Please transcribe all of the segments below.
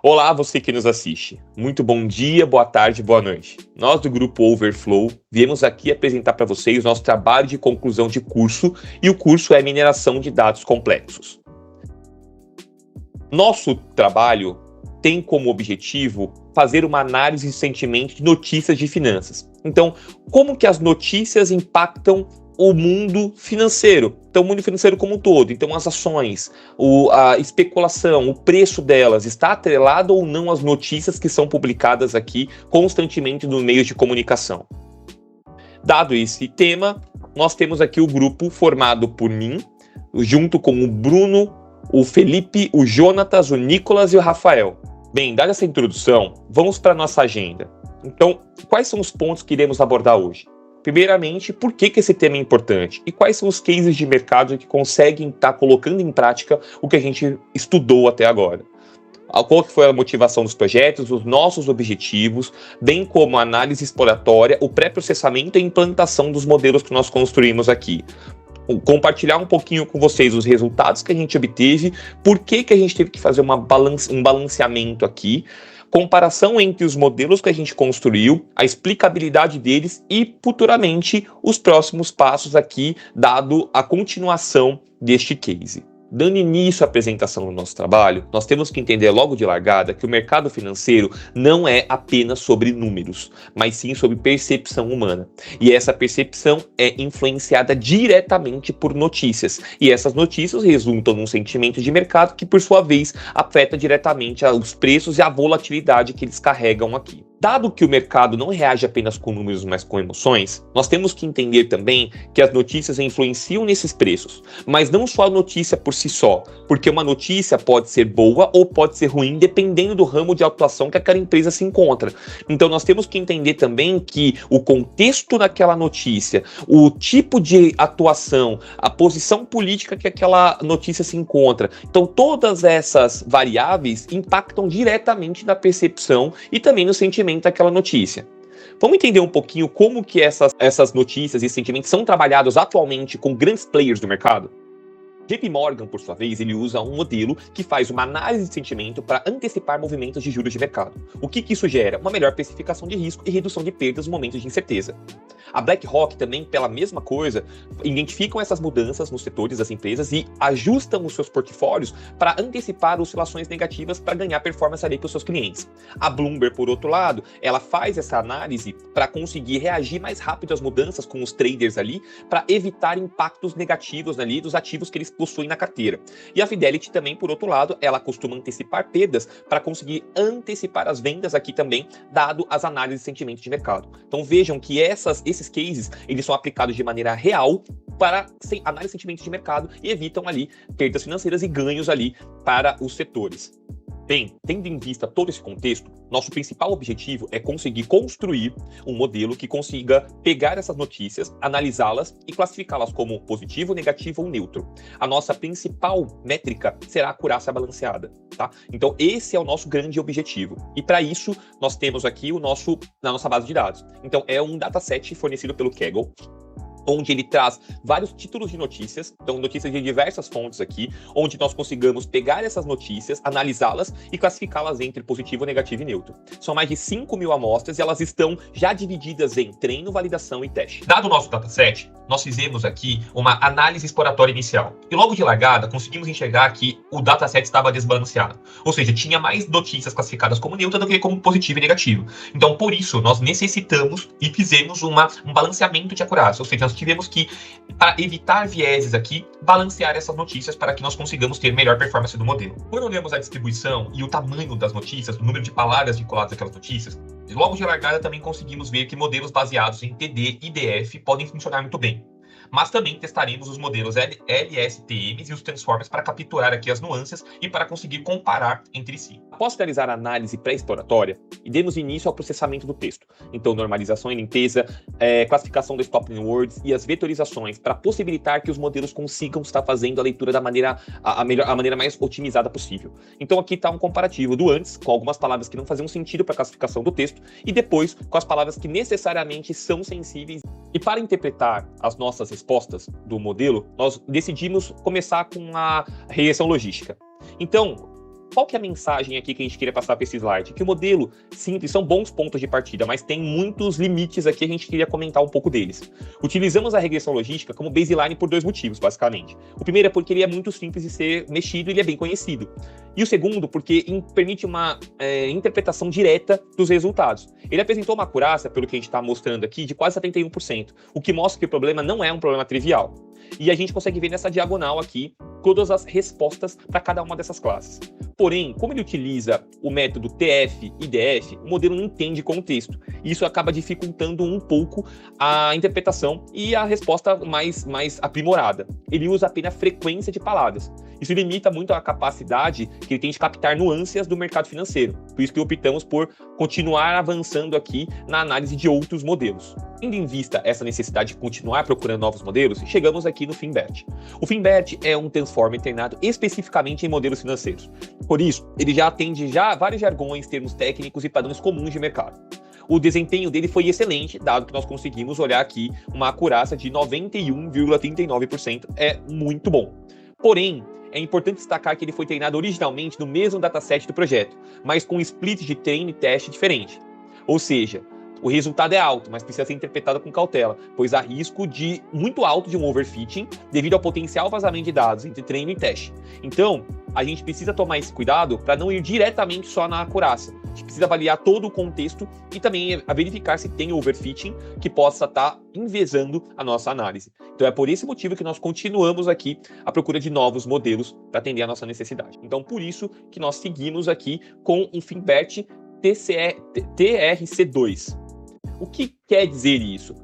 Olá, você que nos assiste. Muito bom dia, boa tarde, boa noite. Nós do grupo Overflow viemos aqui apresentar para vocês nosso trabalho de conclusão de curso e o curso é Mineração de Dados Complexos. Nosso trabalho tem como objetivo fazer uma análise recentemente de notícias de finanças. Então, como que as notícias impactam o mundo financeiro? Então, o mundo financeiro como um todo. Então, as ações, a especulação, o preço delas, está atrelado ou não às notícias que são publicadas aqui constantemente nos meios de comunicação? Dado esse tema, nós temos aqui o grupo formado por mim, junto com o Bruno, o Felipe, o Jonatas, o Nicolas e o Rafael. Bem, dada essa introdução, vamos para a nossa agenda. Então, quais são os pontos que iremos abordar hoje? Primeiramente, por que esse tema é importante? E quais são os cases de mercado que conseguem estar colocando em prática o que a gente estudou até agora? Qual que foi a motivação dos projetos, os nossos objetivos, bem como a análise exploratória, o pré-processamento e a implantação dos modelos que nós construímos aqui. Compartilhar um pouquinho com vocês os resultados que a gente obteve, por que a gente teve que fazer um balanceamento aqui, comparação entre os modelos que a gente construiu, a explicabilidade deles e, futuramente, os próximos passos aqui, dado a continuação deste case. Dando início à apresentação do nosso trabalho, nós temos que entender logo de largada que o mercado financeiro não é apenas sobre números, mas sim sobre percepção humana. E essa percepção é influenciada diretamente por notícias. E essas notícias resultam num sentimento de mercado que, por sua vez, afeta diretamente os preços e a volatilidade que eles carregam aqui. Dado que o mercado não reage apenas com números, mas com emoções, nós temos que entender também que as notícias influenciam nesses preços, mas não só a notícia por si só, porque uma notícia pode ser boa ou pode ser ruim, dependendo do ramo de atuação que aquela empresa se encontra. Então nós temos que entender também que o contexto daquela notícia, o tipo de atuação, a posição política que aquela notícia se encontra, então todas essas variáveis impactam diretamente na percepção e também no sentimento daquela notícia. Vamos entender um pouquinho como que essas notícias e sentimentos são trabalhados atualmente com grandes players do mercado? JP Morgan, por sua vez, ele usa um modelo que faz uma análise de sentimento para antecipar movimentos de juros de mercado. O que isso gera? Uma melhor precificação de risco e redução de perdas nos momentos de incerteza. A BlackRock também, pela mesma coisa, identificam essas mudanças nos setores das empresas e ajustam os seus portfólios para antecipar oscilações negativas para ganhar performance ali para os seus clientes. A Bloomberg, por outro lado, ela faz essa análise para conseguir reagir mais rápido às mudanças com os traders ali, para evitar impactos negativos ali dos ativos que eles possuem na carteira. E a Fidelity também, por outro lado, ela costuma antecipar perdas para conseguir antecipar as vendas aqui também, dado as análises de sentimento de mercado. Então vejam que esses cases, eles são aplicados de maneira real para análise de sentimentos de mercado e evitam ali perdas financeiras e ganhos ali para os setores. Bem, tendo em vista todo esse contexto, nosso principal objetivo é conseguir construir um modelo que consiga pegar essas notícias, analisá-las e classificá-las como positivo, negativo ou neutro. A nossa principal métrica será a acurácia balanceada, tá? Então, esse é o nosso grande objetivo. E para isso, nós temos aqui na nossa base de dados. Então, é um dataset fornecido pelo Kaggle, onde ele traz vários títulos de notícias, então notícias de diversas fontes aqui, onde nós consigamos pegar essas notícias, analisá-las e classificá-las entre positivo, negativo e neutro. São mais de 5.000 amostras e elas estão já divididas em treino, validação e teste. Dado o nosso dataset, nós fizemos aqui uma análise exploratória inicial. E logo de largada, conseguimos enxergar que o dataset estava desbalanceado. Ou seja, tinha mais notícias classificadas como neutra do que como positivo e negativo. Então, por isso, nós necessitamos e fizemos um balanceamento de acurácia. Ou seja, nós tivemos que, para evitar vieses aqui, balancear essas notícias para que nós consigamos ter melhor performance do modelo. Quando olhamos a distribuição e o tamanho das notícias, o número de palavras vinculadas àquelas notícias, logo de largada também conseguimos ver que modelos baseados em TD e DF podem funcionar muito bem. Mas também testaremos os modelos LSTMs e os Transformers para capturar aqui as nuances e para conseguir comparar entre si. Após realizar a análise pré-exploratória, demos início ao processamento do texto. Então, normalização e limpeza, classificação das top words e as vetorizações para possibilitar que os modelos consigam estar fazendo a leitura da maneira, a maneira mais otimizada possível. Então, aqui está um comparativo do antes, com algumas palavras que não faziam sentido para a classificação do texto, e depois com as palavras que necessariamente são sensíveis. E para interpretar as nossas respostas do modelo, nós decidimos começar com a regressão logística. Então, qual que é a mensagem aqui que a gente queria passar para esse slide? Que o modelo simples são bons pontos de partida, mas tem muitos limites aqui, a gente queria comentar um pouco deles. Utilizamos a regressão logística como baseline por 2 motivos, basicamente. O primeiro é porque ele é muito simples de ser mexido e ele é bem conhecido. E o segundo, porque permite uma interpretação direta dos resultados. Ele apresentou uma acurácia, pelo que a gente está mostrando aqui, de quase 71%, o que mostra que o problema não é um problema trivial. E a gente consegue ver nessa diagonal aqui todas as respostas para cada uma dessas classes. Porém, como ele utiliza o método TF e DF, o modelo não entende contexto. E isso acaba dificultando um pouco a interpretação e a resposta mais aprimorada. Ele usa apenas frequência de palavras. Isso limita muito a capacidade que ele tem de captar nuances do mercado financeiro. Por isso que optamos por continuar avançando aqui na análise de outros modelos. Tendo em vista essa necessidade de continuar procurando novos modelos, chegamos aqui no Finbert. O Finbert é um transformer treinado especificamente em modelos financeiros. Por isso, ele já atende vários jargões, termos técnicos e padrões comuns de mercado. O desempenho dele foi excelente, dado que nós conseguimos olhar aqui uma acurácia de 91,39%. É muito bom. Porém, é importante destacar que ele foi treinado originalmente no mesmo dataset do projeto, mas com um split de treino e teste diferente. Ou seja, o resultado é alto, mas precisa ser interpretado com cautela, pois há risco muito alto de um overfitting devido ao potencial vazamento de dados entre treino e teste. Então, a gente precisa tomar esse cuidado para não ir diretamente só na acurácia. A gente precisa avaliar todo o contexto e também verificar se tem overfitting que possa estar enviesando a nossa análise. Então é por esse motivo que nós continuamos aqui à procura de novos modelos para atender a nossa necessidade. Então por isso que nós seguimos aqui com um Finbert TRC2. O que quer dizer isso?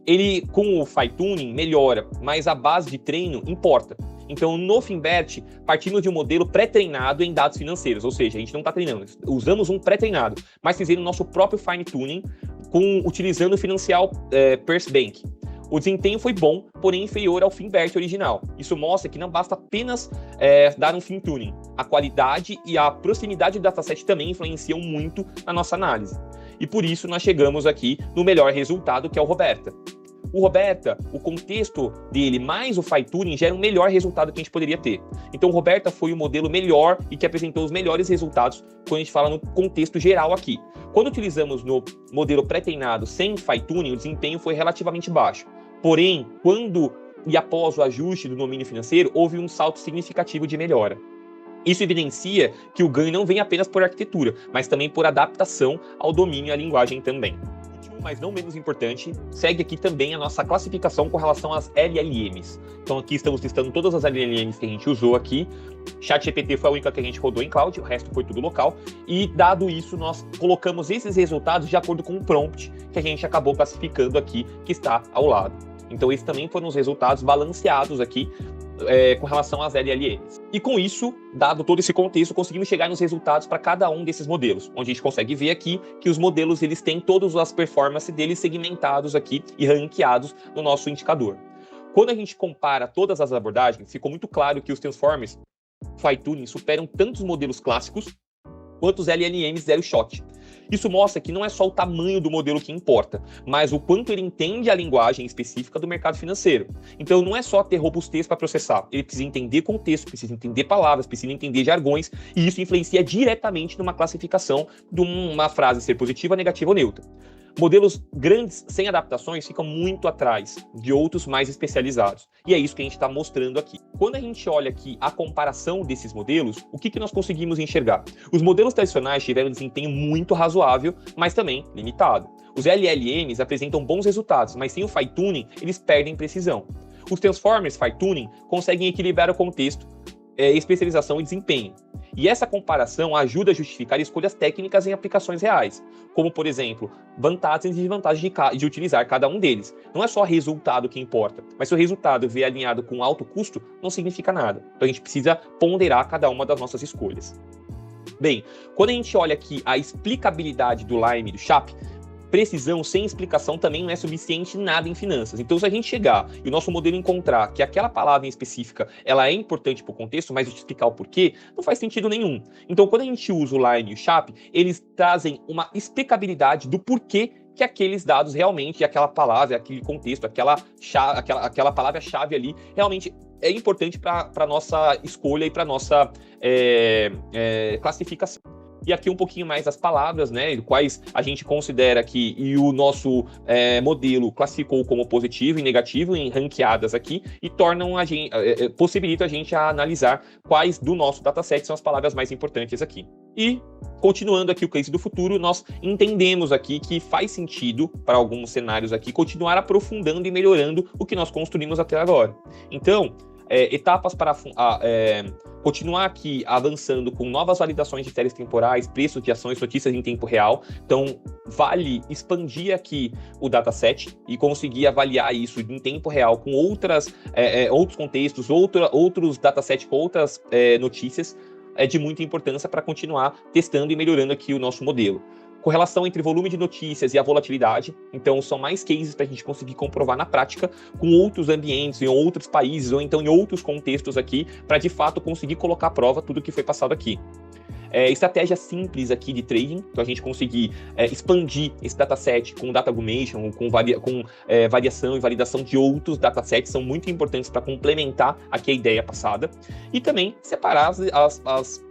Ele, com o fine tuning, melhora, mas a base de treino importa. Então, no Finbert, partimos de um modelo pré-treinado em dados financeiros, ou seja, a gente não está treinando, usamos um pré-treinado, mas fizemos o nosso próprio fine tuning utilizando o Financial Purse Bank. O desempenho foi bom, porém inferior ao Finbert original. Isso mostra que não basta apenas dar um fine tuning. A qualidade e a proximidade do dataset também influenciam muito na nossa análise. E por isso nós chegamos aqui no melhor resultado, que é o Roberta. O Roberta, o contexto dele mais o fine tuning gera um melhor resultado que a gente poderia ter. Então o Roberta foi o modelo melhor e que apresentou os melhores resultados quando a gente fala no contexto geral aqui. Quando utilizamos no modelo pré-treinado sem fine tuning, o desempenho foi relativamente baixo. Porém, quando e após o ajuste do domínio financeiro, houve um salto significativo de melhora. Isso evidencia que o ganho não vem apenas por arquitetura, mas também por adaptação ao domínio e à linguagem também. Último, mas não menos importante, segue aqui também a nossa classificação com relação às LLMs. Então aqui estamos listando todas as LLMs que a gente usou aqui. ChatGPT foi a única que a gente rodou em cloud, o resto foi tudo local. E dado isso, nós colocamos esses resultados de acordo com o prompt que a gente acabou classificando aqui, que está ao lado. Então esses também foram os resultados balanceados aqui com relação às LLMs. E com isso, dado todo esse contexto, conseguimos chegar nos resultados para cada um desses modelos, onde a gente consegue ver aqui que os modelos eles têm todas as performances deles segmentados aqui e ranqueados no nosso indicador. Quando a gente compara todas as abordagens, ficou muito claro que os Transformers fine tuning superam tanto os modelos clássicos quanto os LLMs zero shot. Isso mostra que não é só o tamanho do modelo que importa, mas o quanto ele entende a linguagem específica do mercado financeiro. Então não é só ter robustez para processar, ele precisa entender contexto, precisa entender palavras, precisa entender jargões, e isso influencia diretamente numa classificação de uma frase ser positiva, negativa ou neutra. Modelos grandes, sem adaptações, ficam muito atrás de outros mais especializados. E é isso que a gente está mostrando aqui. Quando a gente olha aqui a comparação desses modelos, o que nós conseguimos enxergar? Os modelos tradicionais tiveram um desempenho muito razoável, mas também limitado. Os LLMs apresentam bons resultados, mas sem o fine tuning, eles perdem precisão. Os Transformers fine tuning conseguem equilibrar o contexto, especialização e desempenho. E essa comparação ajuda a justificar escolhas técnicas em aplicações reais, como, por exemplo, vantagens e desvantagens de utilizar cada um deles. Não é só resultado que importa, mas se o resultado vier alinhado com alto custo, não significa nada. Então a gente precisa ponderar cada uma das nossas escolhas. Bem, quando a gente olha aqui a explicabilidade do Lime e do Sharp, precisão sem explicação também não é suficiente em nada em finanças. Então, se a gente chegar e o nosso modelo encontrar que aquela palavra em específica ela é importante para o contexto, mas explicar o porquê, não faz sentido nenhum. Então, quando a gente usa o Lime e o Sharp, eles trazem uma explicabilidade do porquê que aqueles dados realmente, aquela palavra, aquele contexto, aquela palavra-chave ali, realmente é importante para a nossa escolha e para a nossa classificação. E aqui um pouquinho mais das palavras, né, quais a gente considera que e o nosso modelo classificou como positivo e negativo em ranqueadas aqui e tornam a gente, possibilita a gente a analisar quais do nosso dataset são as palavras mais importantes aqui. E, continuando aqui o case do futuro, nós entendemos aqui que faz sentido, para alguns cenários aqui, continuar aprofundando e melhorando o que nós construímos até agora. Então, etapas para continuar aqui avançando com novas validações de séries temporais, preços de ações, notícias em tempo real. Então, vale expandir aqui o dataset e conseguir avaliar isso em tempo real com outros contextos, outros datasets com outras notícias, é de muita importância para continuar testando e melhorando aqui o nosso modelo. Correlação entre volume de notícias e a volatilidade. Então, são mais cases para a gente conseguir comprovar na prática com outros ambientes, em outros países, ou então em outros contextos aqui, para de fato conseguir colocar à prova tudo que foi passado aqui. Estratégia simples aqui de trading, então a gente conseguir expandir esse dataset com data augmentation, com variação e validação de outros datasets, são muito importantes para complementar aqui a ideia passada. E também separar as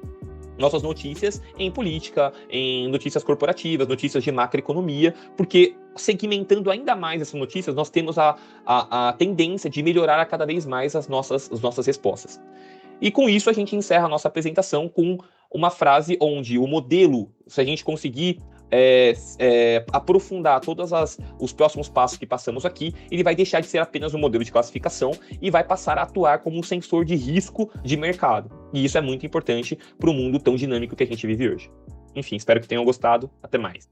nossas notícias em política, em notícias corporativas, notícias de macroeconomia, porque segmentando ainda mais essas notícias, nós temos a tendência de melhorar a cada vez mais as nossas respostas. E com isso a gente encerra a nossa apresentação com uma frase onde o modelo, se a gente conseguir aprofundar todos os próximos passos que passamos aqui, ele vai deixar de ser apenas um modelo de classificação e vai passar a atuar como um sensor de risco de mercado. E isso é muito importante para o mundo tão dinâmico que a gente vive hoje. Enfim, espero que tenham gostado. Até mais.